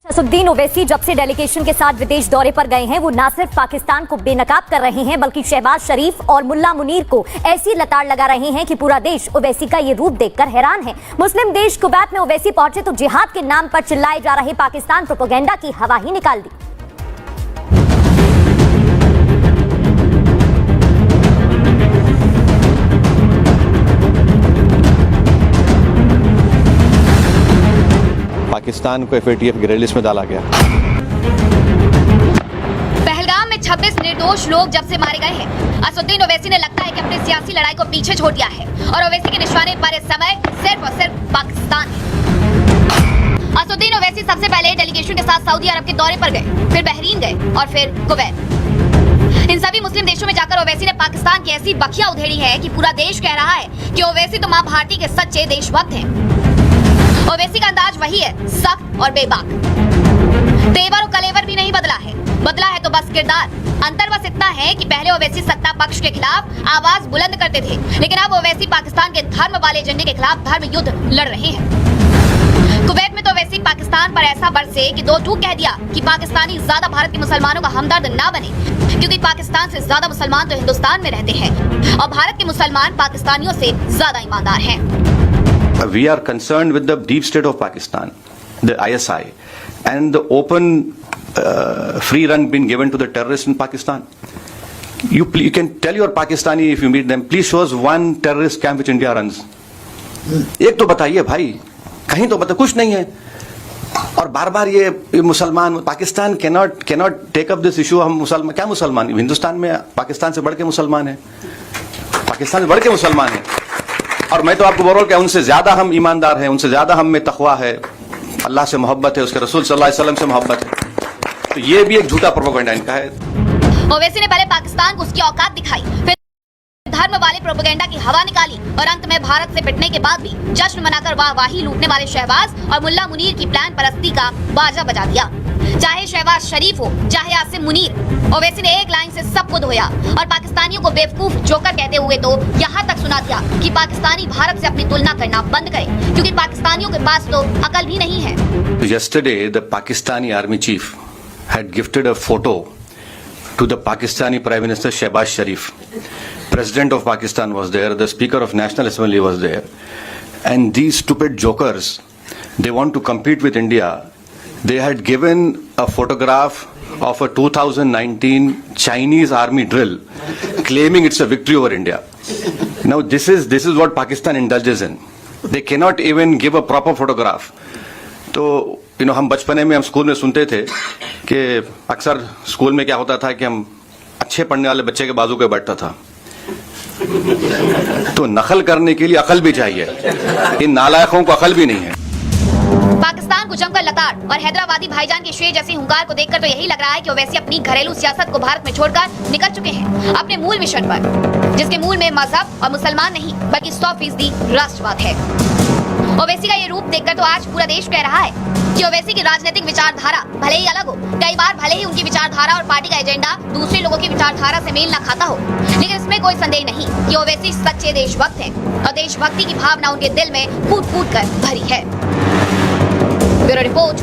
असदुद्दीन ओवैसी जब से डेलीगेशन के साथ विदेश दौरे पर गए हैं, वो न सिर्फ पाकिस्तान को बेनकाब कर रहे हैं, बल्कि शहबाज शरीफ और मुल्ला मुनीर को ऐसी लताड़ लगा रहे हैं कि पूरा देश ओवैसी का ये रूप देखकर हैरान है। मुस्लिम देश कुवैत में ओवैसी पहुंचे तो जिहाद के नाम पर चिल्लाए जा रहे पाकिस्तान प्रोपेगेंडा की हवा ही निकाल दी। पाकिस्तान को FATF ग्रे लिस्ट में डाला गया। पहलगाम में 26 निर्दोष लोग जब से मारे गए हैं, असदुद्दीन ओवैसी ने लगता है कि अपनी सियासी लड़ाई को पीछे छोड़ दिया है और ओवैसी के निशाने पर इस समय सिर्फ और सिर्फ पाकिस्तान है। असदुद्दीन ओवैसी सबसे पहले डेलीगेशन के साथ सऊदी अरब के दौरे पर गए, फिर बहरीन गए और फिर कुवैत। इन सभी मुस्लिम देशों में जाकर ओवैसी ने पाकिस्तान की ऐसी बखिया उधेड़ी है कि पूरा देश कह रहा है कि ओवैसी तो मां भारती के सच्चे देशभक्त हैं। ओवैसी का अंदाज वही है, सख्त और बेबाक। तेवर और कलेवर भी नहीं बदला है तो बस किरदार। अंतर बस इतना है कि पहले ओवैसी सत्ता पक्ष के खिलाफ आवाज बुलंद करते थे, लेकिन अब ओवैसी पाकिस्तान के धर्म वाले एजेंडे के खिलाफ धर्म युद्ध लड़ रहे हैं। कुवैत में तो ओवैसी पाकिस्तान पर ऐसा बरसे कि दो टूक कह दिया कि पाकिस्तानी ज्यादा भारत के मुसलमानों का हमदर्द ना बने, क्योंकि पाकिस्तान से ज्यादा मुसलमान तो हिंदुस्तान में रहते हैं और भारत के मुसलमान पाकिस्तानियों से ज्यादा ईमानदार हैं। We are concerned with the deep state of Pakistan, the ISI, and the open free run being given to the terrorists in Pakistan. You can tell your Pakistani if you meet them, please show us one terrorist camp which India runs. एक तो बताइए भाई, कहीं तो बताइए, कुछ नहीं है। और बार बार ये मुसलमान, Pakistan cannot take up this issue। हम मुसलमान, क्या मुसलमान, हिंदुस्तान में पाकिस्तान से बढ़ के मुसलमान है, पाकिस्तान से बढ़ के मुसलमान है। और मैं तो आपको बोल रहा हूं, उनसे ज्यादा हम ईमानदार हैं, उनसे ज्यादा हम में तकवा है, अल्लाह से मोहब्बत है, उसके रसूल सल्लल्लाहु अलैहि वसल्लम से मोहब्बत है। तो ये भी एक झूठा प्रोपेगेंडा इनका है। ओवैसी ने पहले पाकिस्तान को उसकी औकात दिखाई, फिर धर्म वाले प्रोपेगेंडा की हवा निकाली और अंत में भारत से पिटने के बाद भी जश्न मनाकर वाहवाही लूटने वाले शहबाज और मुल्ला मुनीर की प्लान परस्ती का बाजा बजा दिया। चाहे शहबाज शरीफ हो, चाहे आसिम मुनीर, ओवैसी ने एक लाइन से सबको धोया और पाकिस्तानियों को बेवकूफ जोकर कहते हुए तो यहाँ तक सुना दिया कि पाकिस्तानी भारत से अपनी तुलना करना बंद करें, क्योंकि पाकिस्तानियों के पास तो अकल भी नहीं है। Yesterday, the Pakistani army chief had gifted a photo to the Pakistani Prime Minister Shehbaz Sharif. President of Pakistan was there, the Speaker of National Assembly was there, and these stupid jokers, they want to compete with India. They had given a photograph of a 2019 Chinese army drill, claiming it's a victory over India. Now this is what Pakistan indulges in. They cannot even give a proper photograph. तो हम बचपने में हम school में सुनते थे कि अक्सर स्कूल में क्या होता था कि हम अच्छे पढ़ने वाले बच्चे के बाजू पे बैठता था। तो नकल करने के लिए अकल भी चाहिए, इन नालायकों को अकल भी नहीं है। पाकिस्तान को जमकर लताड़ और हैदराबादी भाईजान के शेर जैसी हुंकार को देखकर तो यही लग रहा है कि ओवैसी अपनी घरेलू सियासत को भारत में छोड़कर निकल चुके हैं अपने मूल मिशन पर, जिसके मूल में मजहब और मुसलमान नहीं बल्कि 100% राष्ट्रवाद है। ओवैसी का ये रूप देखकर तो आज पूरा देश कह रहा है कि ओवैसी की राजनीतिक विचारधारा भले ही अलग हो, कई बार भले ही उनकी विचारधारा और पार्टी का एजेंडा दूसरे लोगों की विचारधारा से मेल न खाता हो, लेकिन इसमें कोई संदेह नहीं कि ओवैसी सच्चे देशभक्त हैं और देशभक्ति की भावना उनके दिल में फूट फूट कर भरी है। Bureau report.